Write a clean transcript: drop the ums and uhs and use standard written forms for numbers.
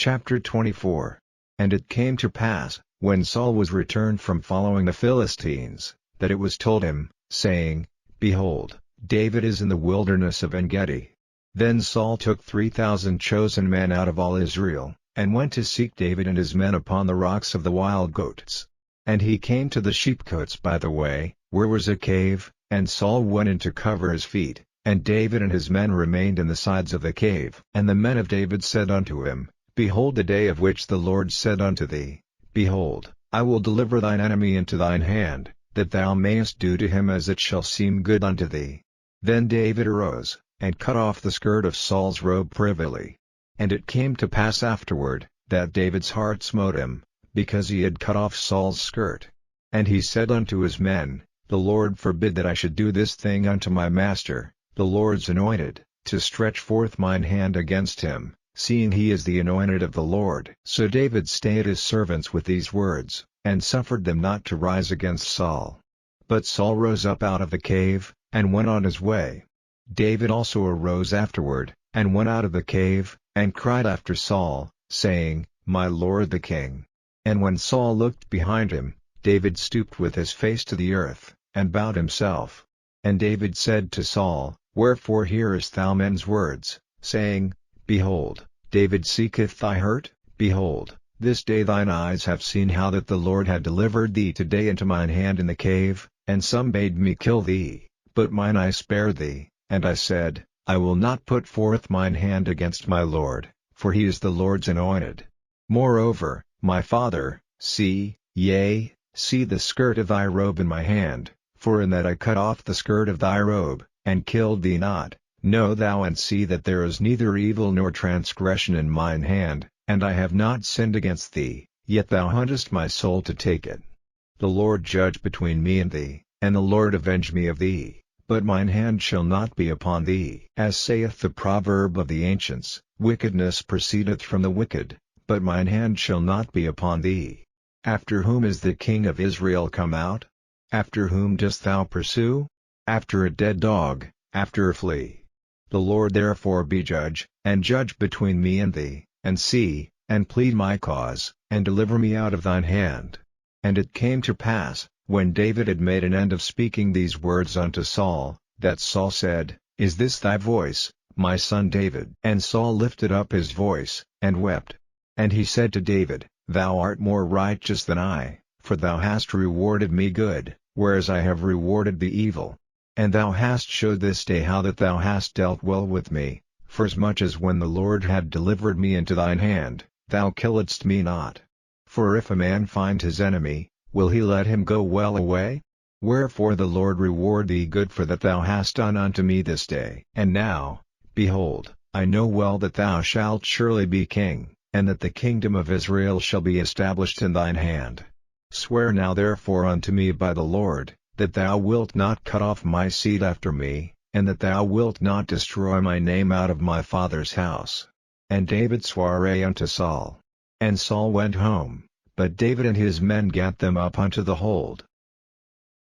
Chapter 24. And it came to pass, when Saul was returned from following the Philistines, that it was told him, saying, Behold, David is in the wilderness of En-gedi. Then Saul took 3,000 chosen men out of all Israel, and went to seek David and his men upon the rocks of the wild goats. And he came to the sheepcotes by the way, where was a cave, and Saul went in to cover his feet, and David and his men remained in the sides of the cave. And the men of David said unto him, Behold, the day of which the Lord said unto thee, Behold, I will deliver thine enemy into thine hand, that thou mayest do to him as it shall seem good unto thee. Then David arose, and cut off the skirt of Saul's robe privily. And it came to pass afterward, that David's heart smote him, because he had cut off Saul's skirt. And he said unto his men, The Lord forbid that I should do this thing unto my master, the Lord's anointed, to stretch forth mine hand against him, seeing he is the anointed of the Lord. So David stayed his servants with these words, and suffered them not to rise against Saul. But Saul rose up out of the cave, and went on his way. David also arose afterward, and went out of the cave, and cried after Saul, saying, My lord the king. And when Saul looked behind him, David stooped with his face to the earth, and bowed himself. And David said to Saul, Wherefore hearest thou men's words, saying, Behold, David seeketh thy hurt? Behold, this day thine eyes have seen how that the Lord had delivered thee today into mine hand in the cave, and some bade me kill thee, but mine eye spared thee, and I said, I will not put forth mine hand against my Lord, for he is the Lord's anointed. Moreover, my father, see the skirt of thy robe in my hand, for in that I cut off the skirt of thy robe, and killed thee not. Know thou and see that there is neither evil nor transgression in mine hand, and I have not sinned against thee, yet thou huntest my soul to take it. The Lord judge between me and thee, and the Lord avenge me of thee, but mine hand shall not be upon thee. As saith the proverb of the ancients, Wickedness proceedeth from the wicked, but mine hand shall not be upon thee. After whom is the king of Israel come out? After whom dost thou pursue? After a dead dog, after a flea. The Lord therefore be judge, and judge between me and thee, and see, and plead my cause, and deliver me out of thine hand. And it came to pass, when David had made an end of speaking these words unto Saul, that Saul said, Is this thy voice, my son David? And Saul lifted up his voice, and wept. And he said to David, Thou art more righteous than I, for thou hast rewarded me good, whereas I have rewarded thee evil. And thou hast showed this day how that thou hast dealt well with me, forasmuch as when the Lord had delivered me into thine hand, thou killedst me not. For if a man find his enemy, will he let him go well away? Wherefore the Lord reward thee good for that thou hast done unto me this day. And now, behold, I know well that thou shalt surely be king, and that the kingdom of Israel shall be established in thine hand. Swear now therefore unto me by the Lord, that thou wilt not cut off my seed after me, and that thou wilt not destroy my name out of my father's house. And David sware unto Saul. And Saul went home, but David and his men gat them up unto the hold.